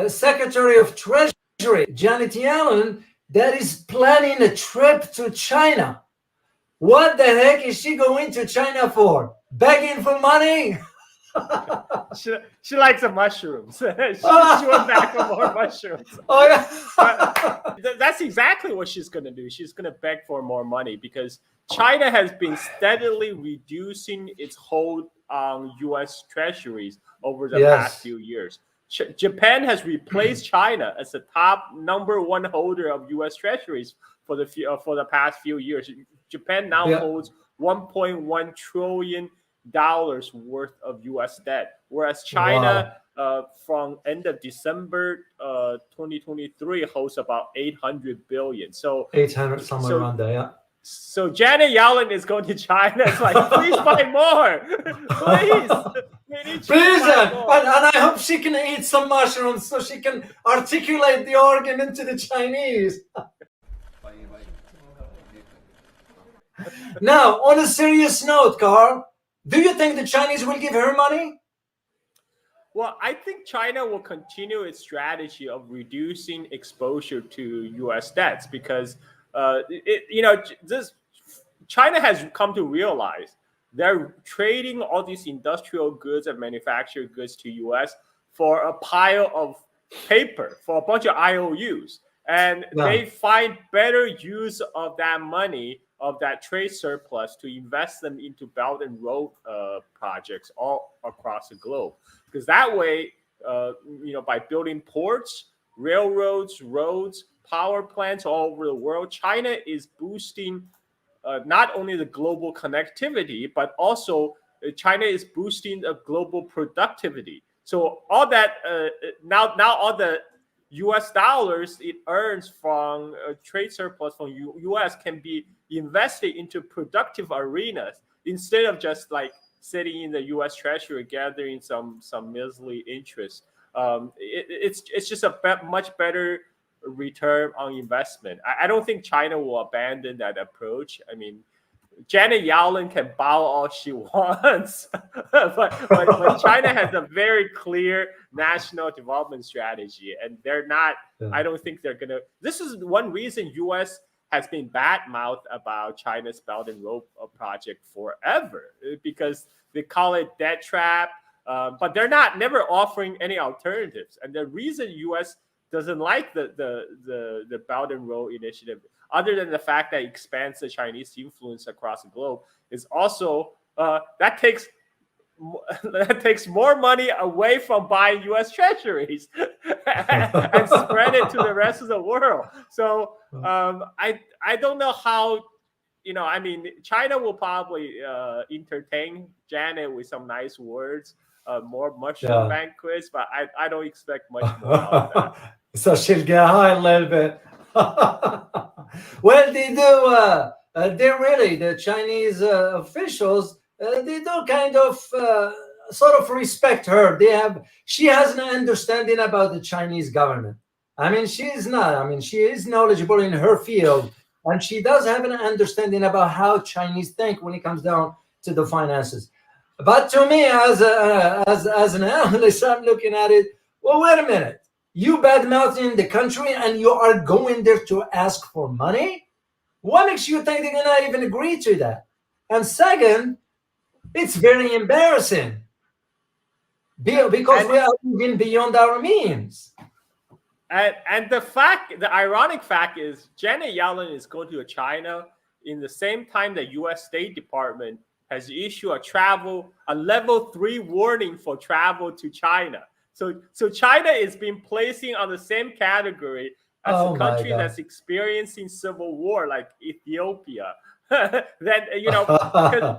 Secretary of Treasury, Janet Yellen, that is planning a trip to China. What the heck is she going to China for? Begging for money? She likes the mushrooms. she went back for more mushrooms. Oh, yeah. That's exactly what she's going to do. She's going to beg for more money because China has been steadily reducing its hold on U.S. treasuries over the past few years. Japan has replaced China as the top #1 holder of U.S. treasuries for the past few years. Japan now holds $1.1 trillion worth of U.S. debt, whereas China, from end of December 2023, holds about 800 billion. So 800 somewhere around there, yeah. So Janet Yellen is going to China. It's like, please buy more, please. Please, and I hope she can eat some mushrooms so she can articulate the organ into the Chinese. Now, on a serious note, Carl, do you think the Chinese will give her money? Well, I think China will continue its strategy of reducing exposure to U.S. debts because, China has come to realize they're trading all these industrial goods and manufactured goods to U.S. for a pile of paper, for a bunch of IOUs. And they find better use of that money, of that trade surplus, to invest them into Belt and Road projects all across the globe. Because that way, by building ports, railroads, roads, power plants all over the world, China is boosting not only the global connectivity, but also China is boosting the global productivity. So all that now all the U.S. dollars it earns from trade surplus from U.S. can be invested into productive arenas instead of just like sitting in the U.S. Treasury gathering some measly interest. It's just a much better return on investment. I don't think China will abandon that approach. I mean, Janet Yellen can bow all she wants, but China has a very clear national development strategy, and they're not. I don't think they're gonna. This is one reason U.S. has been badmouthed about China's Belt and Road project forever, because they call it debt trap, but they're never offering any alternatives. And the reason U.S. doesn't like the Belt and Road initiative, other than the fact that it expands the Chinese influence across the globe, is also that takes more money away from buying U.S. treasuries and spread it to the rest of the world. So I don't know how, I mean, China will probably entertain Janet with some nice words, more mushroom banquets, but I don't expect much more out of that. So she'll get high a little bit. Well, they do. The Chinese officials, they do kind of sort of respect her. She has an understanding about the Chinese government. I mean, she is knowledgeable in her field, and she does have an understanding about how Chinese think when it comes down to the finances. But to me, as an analyst, I'm looking at it. Well, wait a minute. You bad-mouthing the country and you are going there to ask for money? What makes you think they're going to even agree to that? And second, it's very embarrassing because we are even beyond our means. And the ironic fact is Janet Yellen is going to China in the same time the U.S. State Department has issued a level 3 warning for travel to China. So China is being placing on the same category as a country that's experiencing civil war, like Ethiopia. Because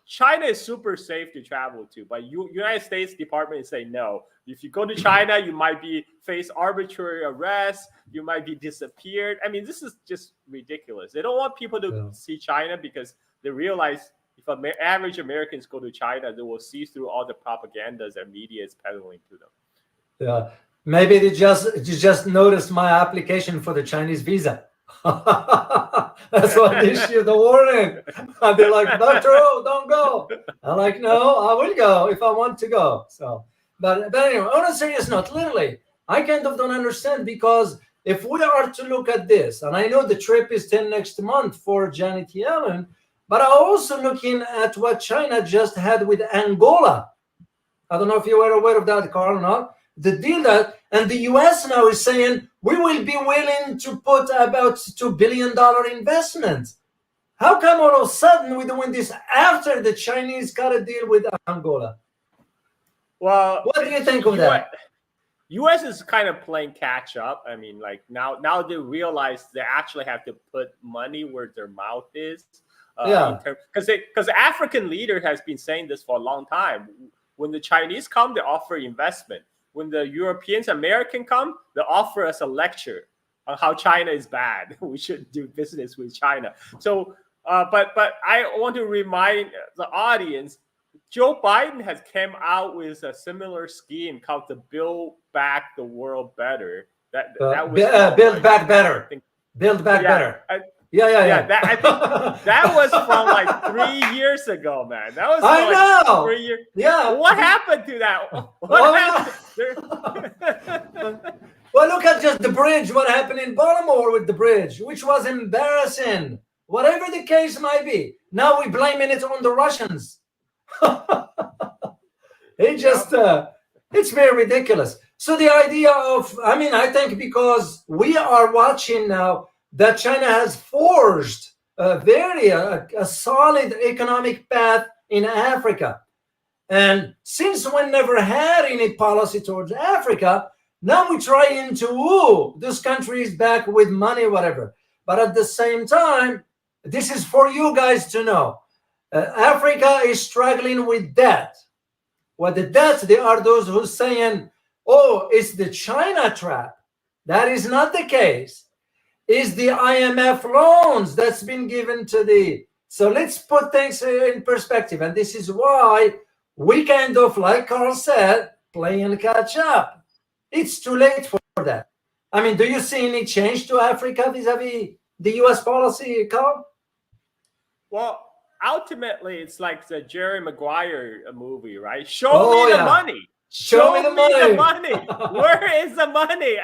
China is super safe to travel to, but United States Department is saying no. If you go to China, you might face arbitrary arrest. You might be disappeared. I mean, this is just ridiculous. They don't want people to see China because they realize if average Americans go to China, they will see through all the propagandas that media is peddling to them. Yeah, maybe they just noticed my application for the Chinese visa. That's why they issue the warning. And they're like, Dr. O, don't go. I'm like, no, I will go if I want to go. So, but anyway, on a serious note, literally, I kind of don't understand, because if we are to look at this, and I know the trip is 10 next month for Janet Yellen, but I'm also looking at what China just had with Angola. I don't know if you were aware of that, Carl, or not. The deal that, and the US now is saying, we will be willing to put about $2 billion investment. How come all of a sudden we're doing this after the Chinese got a deal with Angola? Well, what do you think of that? U.S. is kind of playing catch up. I mean, like now they realize they actually have to put money where their mouth is. Because the African leader has been saying this for a long time. When the Chinese come, they offer investment. When the Europeans, American come, they offer us a lecture on how China is bad. We shouldn't do business with China. So, but I want to remind the audience, Joe Biden has come out with a similar scheme called the Build Back the World Better. That was Build Back Better. Build Back Better. Yeah. I think that was from like 3 years ago, man. That was from 3 years. Yeah. What happened to that? Well, look at just the bridge. What happened in Baltimore with the bridge, which was embarrassing. Whatever the case might be, now we're blaming it on the Russians. It's very ridiculous. So the idea of, I think because we are watching now that China has forged a solid economic path in Africa. And since we never had any policy towards Africa, now we're trying to woo those countries back with money, whatever. But at the same time, this is for you guys to know. Africa is struggling with debt. Well, the debt, there are those who are saying, oh, it's the China trap. That is not the case. It's the IMF loans that's been given to the... So let's put things in perspective. And this is why we kind of, like Carl said, playing catch up. It's too late for that. Do you see any change to Africa vis-a-vis the US policy, Carl? Well, ultimately, it's like the Jerry Maguire movie, right? Show me the money. Show me the money. Where is the money?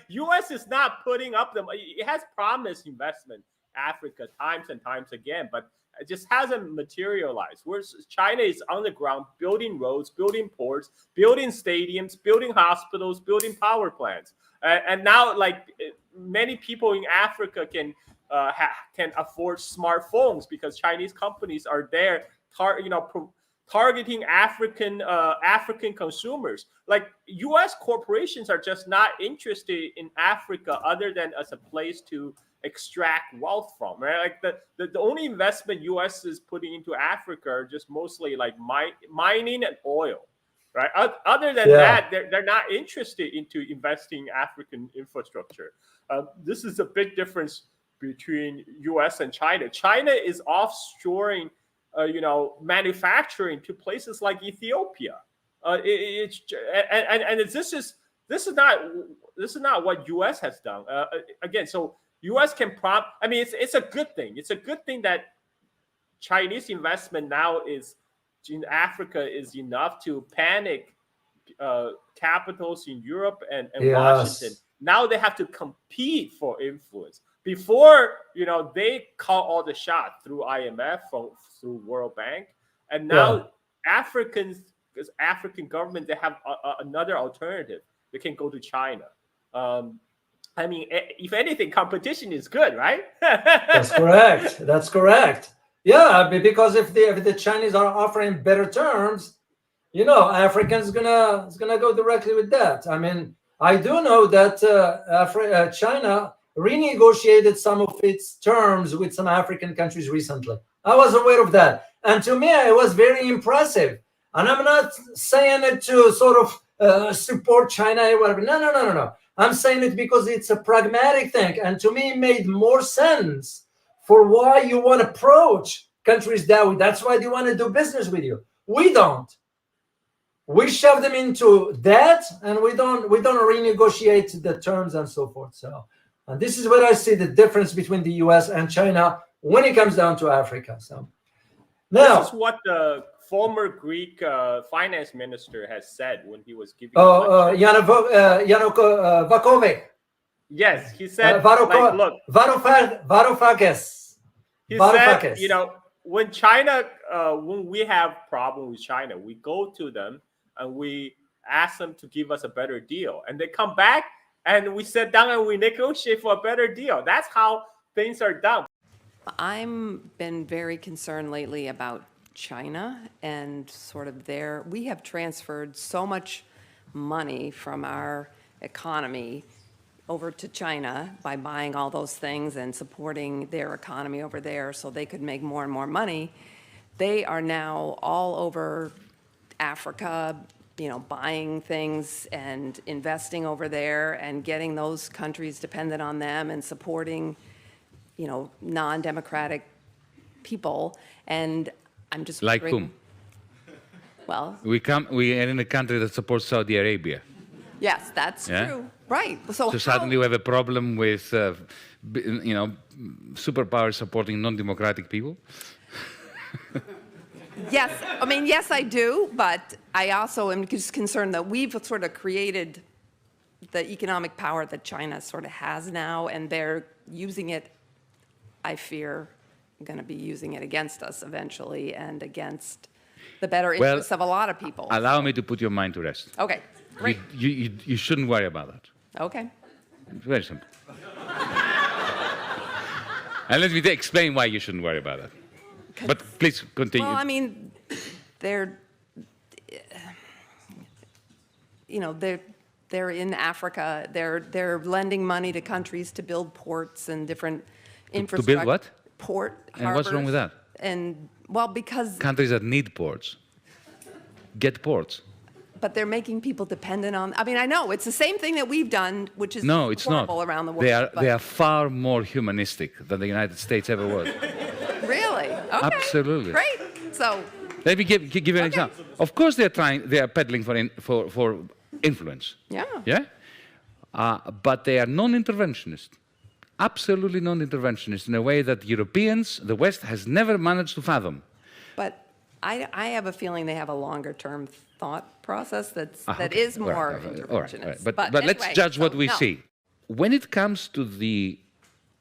U.S. is not putting up the money. It has promised investment Africa times and times again, but it just hasn't materialized. Whereas China is on the ground building roads, building ports, building stadiums, building hospitals, building power plants. And now, many people in Africa can afford smartphones because Chinese companies are there, targeting African consumers. Like U.S. corporations are just not interested in Africa other than as a place to extract wealth from, right? Like the only investment U.S. is putting into Africa are just mostly like mining and oil, right? Other than that, they're not interested into investing in African infrastructure. This is a big difference between U.S. and China. China is offshoring manufacturing to places like Ethiopia. This is not what U.S. has done. Again, so U.S. can it's a good thing. It's a good thing that Chinese investment now is in Africa is enough to panic capitals in Europe and Washington. Now they have to compete for influence. Before, they call all the shots through IMF, through World Bank, and now African government, they have another alternative. They can go to China. If anything, competition is good, right? That's correct. That's correct. Yeah, because if the Chinese are offering better terms, Africans gonna go directly with that. I do know that China renegotiated some of its terms with some African countries recently. I was aware of that. And to me, it was very impressive. And I'm not saying it to sort of support China or whatever. No. I'm saying it because it's a pragmatic thing. And to me, it made more sense for why you want to approach countries that way. That's why they want to do business with you. We don't. We shove them into debt, and we don't renegotiate the terms and so forth. So, and this is where I see the difference between the U.S. and China when it comes down to Africa. So, Now, This is what the former Greek finance minister has said when he was giving a lecture. Yanukovych. Yes, he said, like, look, Varoufakis. he said, you know, when China, when we have problem with China, we go to them and we ask them to give us a better deal, and they come back and we sit down and we negotiate for a better deal. That's how things are done. I'm been very concerned lately about China and sort of we have transferred so much money from our economy over to China by buying all those things and supporting their economy over there so they could make more and more money. They are now all over Africa, you know, buying things and investing over there and getting those countries dependent on them and supporting, you know, non-democratic people. And I'm just like wondering, whom? well, We are in a country that supports Saudi Arabia. yes, that's Yeah? true. Right. So Suddenly we have a problem with, you know, superpowers supporting non-democratic people. yes, I mean, yes, I do, but I also am just concerned that we've sort of created the economic power that China sort of has now, and they're using it, I fear, going to be using it against us eventually and against the better interests of a lot of people. Allow me to put your mind to rest. Okay, great. You shouldn't worry about that. Okay. It's very simple. And let me explain why you shouldn't worry about that. But please continue. Well, I mean, they're, you know, they're in Africa. They're lending money to countries to build ports and different infrastructure. To build what? Port, And what's wrong with that? And, well, because... Countries that need ports get ports. But they're making people dependent on... I mean, I know, it's the same thing that we've done, which is No, it's not. horrible around the world. They are far more humanistic than the United States ever was. Really? Okay. Absolutely. Great. So... Let me give you an example. Of course, they are peddling for influence. Yeah. Yeah. But they are non-interventionist, absolutely non-interventionist in a way that Europeans, the West, has never managed to fathom. But I have a feeling they have a longer-term thought process that is more interventionist. But anyway, let's judge what we no. see. When it comes to the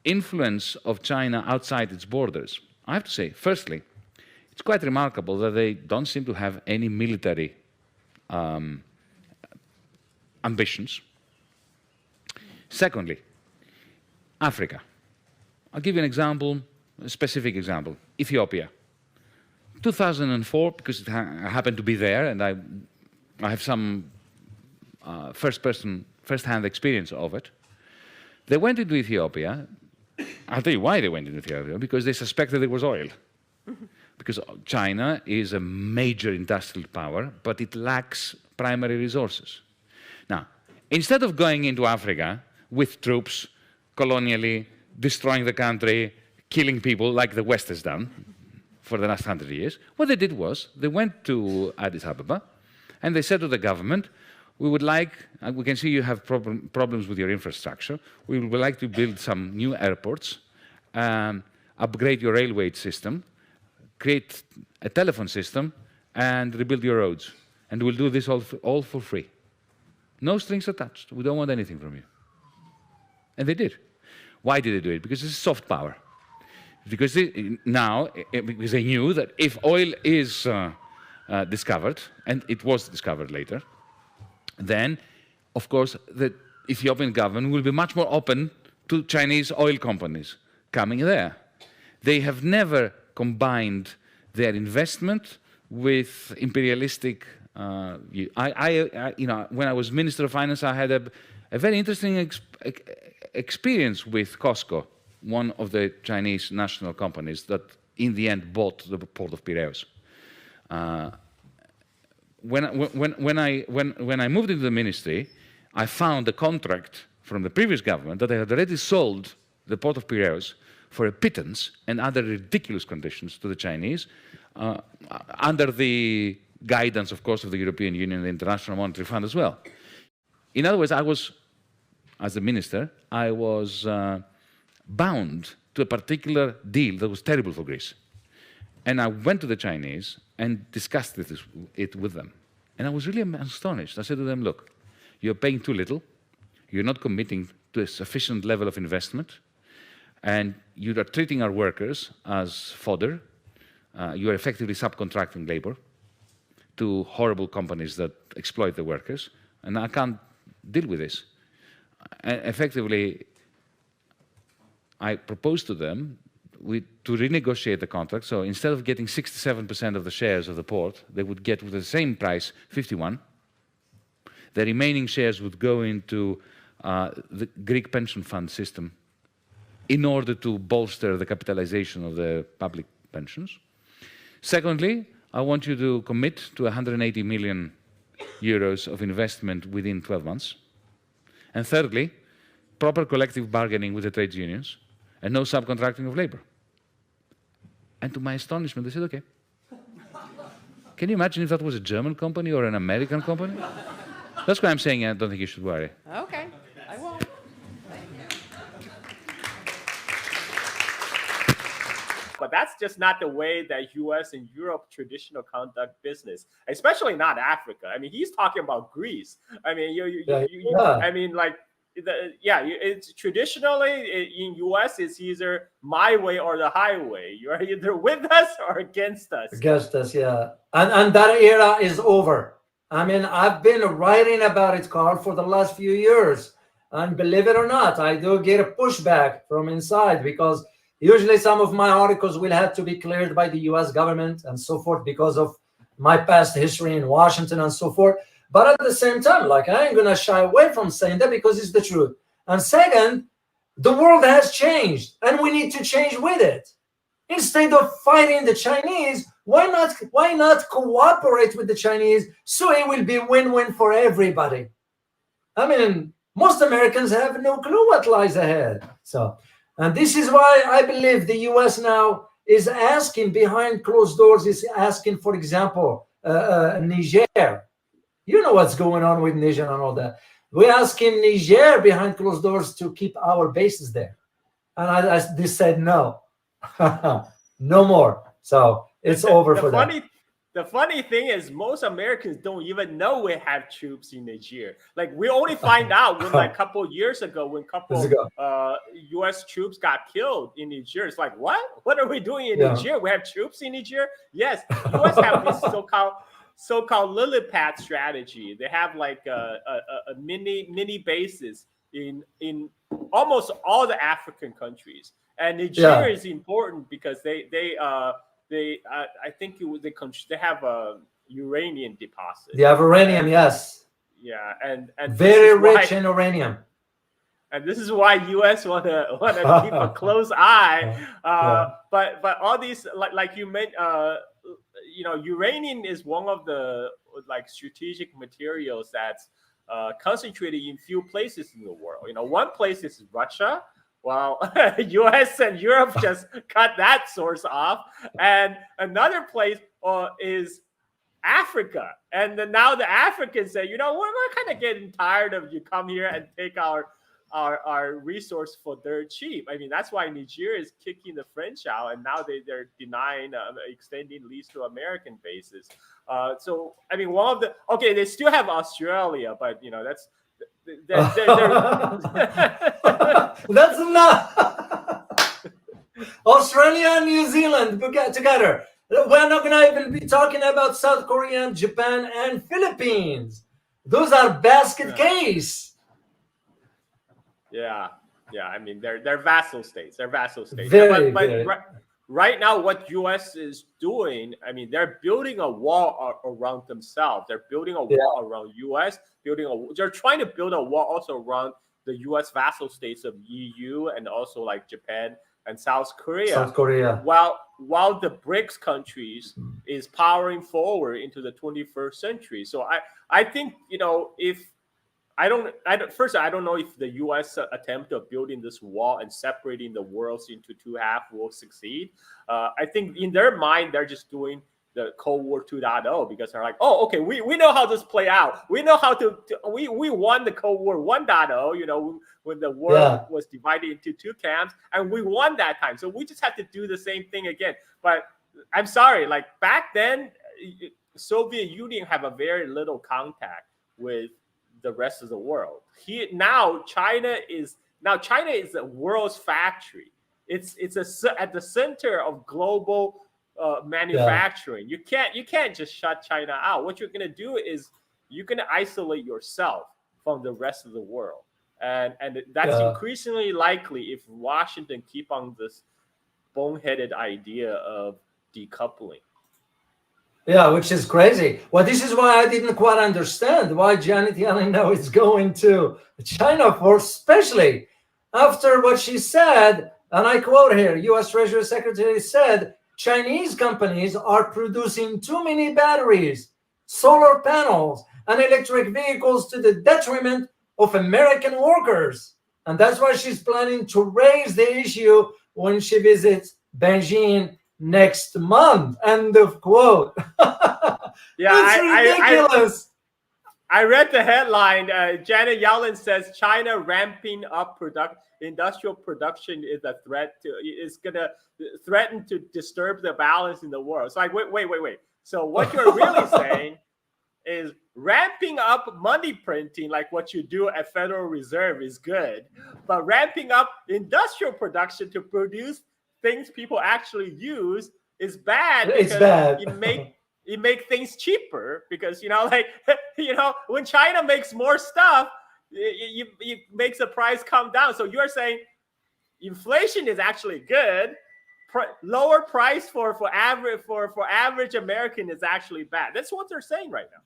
influence of China outside its borders, I have to say, firstly, it's quite remarkable that they don't seem to have any military ambitions. Secondly, Africa. I'll give you an example, a specific example. Ethiopia. 2004, because I happened to be there, and I have some first-hand experience of it. They went into Ethiopia. I'll tell you why they went into Ethiopia, because they suspected there was oil. Because China is a major industrial power, but it lacks primary resources. Now, instead of going into Africa with troops, colonially, destroying the country, killing people like the West has done for the last 100 years, what they did was they went to Addis Ababa and they said to the government, we would like, we can see you have problems with your infrastructure, we would like to build some new airports, upgrade your railway system, create a telephone system, and rebuild your roads. And we'll do this all for free. No strings attached. We don't want anything from you. And they did. Why did they do it? Because it's soft power. Because because they knew that if oil is discovered, and it was discovered later, then, of course, the Ethiopian government will be much more open to Chinese oil companies coming there. They have never combined their investment with imperialistic view. You know, when I was Minister of Finance, I had a very interesting experience with COSCO, one of the Chinese national companies that in the end bought the port of Piraeus. When I moved into the ministry, I found a contract from the previous government that they had already sold the port of Piraeus for a pittance and other ridiculous conditions to the Chinese, under the guidance, of course, of the European Union and the International Monetary Fund as well. In other words, as a minister, I was bound to a particular deal that was terrible for Greece. And I went to the Chinese and discussed it with them. And I was really astonished. I said to them, look, you're paying too little. You're not committing to a sufficient level of investment. And you are treating our workers as fodder. You are effectively subcontracting labor to horrible companies that exploit the workers. And I can't deal with this. And effectively, I proposed to them to renegotiate the contract. So instead of getting 67% of the shares of the port, they would get with the same price 51. The remaining shares would go into the Greek pension fund system in order to bolster the capitalization of the public pensions. Secondly, I want you to commit to 180 million euros of investment within 12 months. And thirdly, proper collective bargaining with the trade unions and no subcontracting of labor. And to my astonishment, they said, okay. Can you imagine if that was a German company or an American company? That's why I'm saying I don't think you should worry. Okay, I won't. But that's just not the way that U.S. and Europe traditional conduct business, especially not Africa. I mean, he's talking about Greece. I mean, I mean, like, it's traditionally in U.S. it's either my way or the highway. You're either with us or against us. Against us, yeah. And that era is over. I mean, I've been writing about it, Carl, for the last few years. And believe it or not, I do get a pushback from inside because usually some of my articles will have to be cleared by the US government and so forth because of my past history in Washington and so forth. But at the same time, like, I ain't going to shy away from saying that because it's the truth. And second, the world has changed and we need to change with it. Instead of fighting the Chinese, why not cooperate with the Chinese so it will be win-win for everybody? I mean, most Americans have no clue what lies ahead. So, and this is why I believe the US now is asking behind closed doors, is asking, for example, Niger. You know what's going on with Niger and all that. We're asking Niger behind closed doors to keep our bases there. And they said no. No more. So it's over for them. The funny thing is most Americans don't even know we have troops in Niger. Like, we only find out when, like, a couple years ago when U.S. troops got killed in Niger. It's like, what? What are we doing in Niger? We have troops in Niger? Yes, U.S. have this so-called lily pad strategy. They have like a mini bases in almost all the African countries. And Niger is important because I think they have a uranium deposit. They have uranium, yes. Yeah, and very rich in uranium. And this is why U.S. want to keep a close eye. But all these, like you meant, uranium is one of the like strategic materials that's concentrated in few places in the world. One place is Russia. Well, U.S. and Europe just cut that source off. And another place is Africa. And then now the Africans say, we're kind of getting tired of you come here and take our resource for dirt cheap. I mean, that's why Niger is kicking the French out, and now they're denying extending lease to American bases. So, I mean, they still have Australia, but, that's... That's not Australia and New Zealand together. We're not going to even be talking about South Korea, Japan, and Philippines. Those are basket case. Yeah. I mean, they're vassal states. Very. Right now, what U.S. is doing, I mean, they're building a wall around themselves. They're building a wall around U.S. They're trying to build a wall also around the U.S. vassal states of EU and also like Japan and South Korea. While the BRICS countries is powering forward into the 21st century. So I think if I don't know if the U.S. attempt of building this wall and separating the worlds into two halves will succeed. I think in their mind, they're just doing the Cold War 2.0 because they're like, oh, okay, we know how this play out. We know how we won the Cold War 1.0, when the world was divided into two camps, and we won that time. So we just have to do the same thing again. But I'm sorry, like back then, Soviet Union have a very little contact with the rest of the world. China is a world's factory. At the center of global manufacturing. You can't just shut China out. What you're gonna do is you're gonna isolate yourself from the rest of the world, and that's increasingly likely if Washington keep on this boneheaded idea of decoupling. Yeah, which is crazy. Well, this is why I didn't quite understand why Janet Yellen now is going to China for, especially after what she said, and I quote here, U.S. Treasury Secretary said, Chinese companies are producing too many batteries, solar panels, and electric vehicles to the detriment of American workers. And that's why she's planning to raise the issue when she visits Beijing next month. End of quote. Yeah, it's ridiculous. I read the headline. Janet Yellen says China ramping up industrial production is gonna threaten to disturb the balance in the world. It's like wait. So what you're really saying is ramping up money printing, like what you do at Federal Reserve, is good, but ramping up industrial production to produce things people actually use is bad. It's bad. You make things cheaper because when China makes more stuff, it makes the price come down. So you're saying inflation is actually good. Lower price for average American is actually bad. That's what they're saying right now.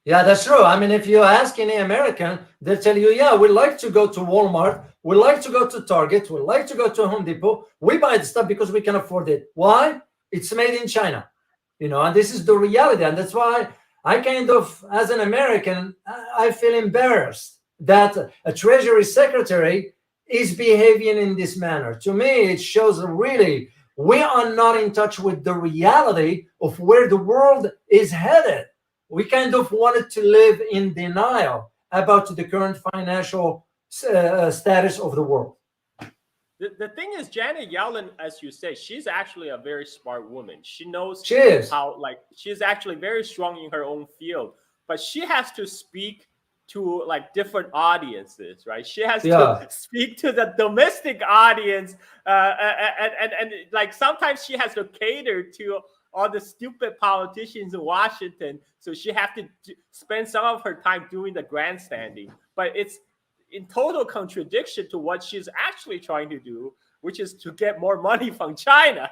Yeah, that's true. I mean, if you ask any American, they'll tell you, yeah, we like to go to Walmart. We like to go to Target. We like to go to Home Depot. We buy the stuff because we can afford it. Why? It's made in China. And this is the reality. And that's why I kind of, as an American, I feel embarrassed that a Treasury Secretary is behaving in this manner. To me, it shows really we are not in touch with the reality of where the world is headed. We kind of wanted to live in denial about the current financial status of the world. The thing is, Janet Yellen, as you say, she's actually a very smart woman. She knows how, she's actually very strong in her own field, but she has to speak to different audiences, right? She has to speak to the domestic audience, and sometimes she has to cater to all the stupid politicians in Washington. So she has to spend some of her time doing the grandstanding, but it's in total contradiction to what she's actually trying to do, which is to get more money from China,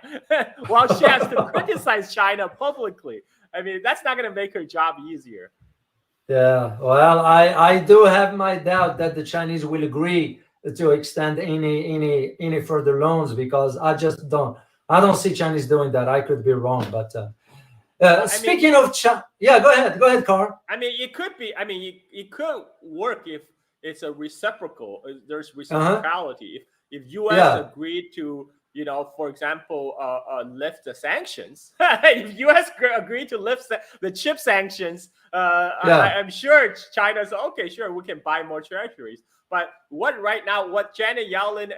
while she has to criticize China publicly. I mean, that's not going to make her job easier. Yeah, well, I do have my doubt that the Chinese will agree to extend any further loans, because I don't see Chinese doing that. I could be wrong, but speaking of China, yeah, go ahead, Carl. I mean, it could be. I mean, it could work if it's a reciprocal. There's reciprocality. If U.S. agreed to, for example, lift the sanctions. If U.S. agreed to lift the chip sanctions, I'm sure China's okay. Sure, we can buy more treasuries. But what Janet Yellen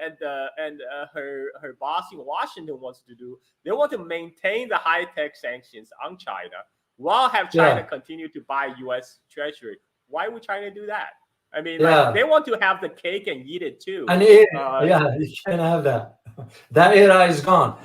and her boss in Washington wants to do, they want to maintain the high-tech sanctions on China while have China continue to buy U.S. treasury. Why would China do that? I mean, they want to have the cake and eat it too. And you can have that. That era is gone.